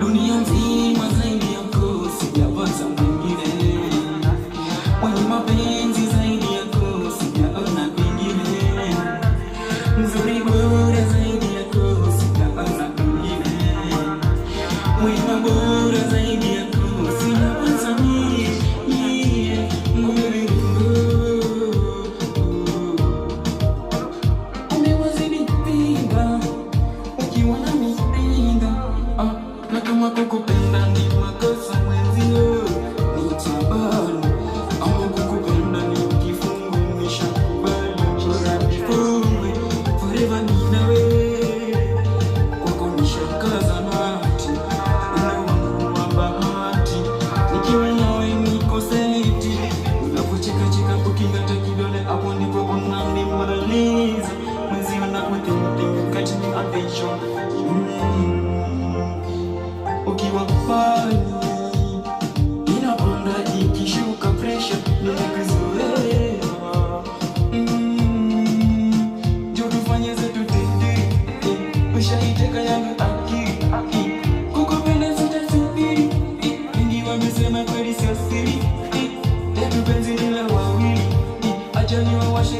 Dunia nzima zaidi yako sijapata mwingine, mwenye mapenzi zaidi yako sijaona kwingine, mzuri bora zaidi yako sijaona kwingine, mwema bora zaidi yako sijapata mie. Umewazidi kupinga ukiwa na mipinga na kama kukupenda ni makosa mwenzio ni tabani, ama kukupenda ni kifungo nishakubali, bora nifunge forever ni nawe, kwako nishakaza nati, wewe wangu wa bahati, nikiwa nawe niko seti, unapocheka cheka ukingata kidole hapo ndipo unanimaliza mwenzio na kutenga kati ni attention ukiwa mbali inapanda ikishuka pressure nimekuzoea, ndio tufanye zetu tende, ushaiteka yangu akili, kukupenda sitasubiri, wengi wamesema kweli sio siri, letu penzi ni la wawili, acha niwawashe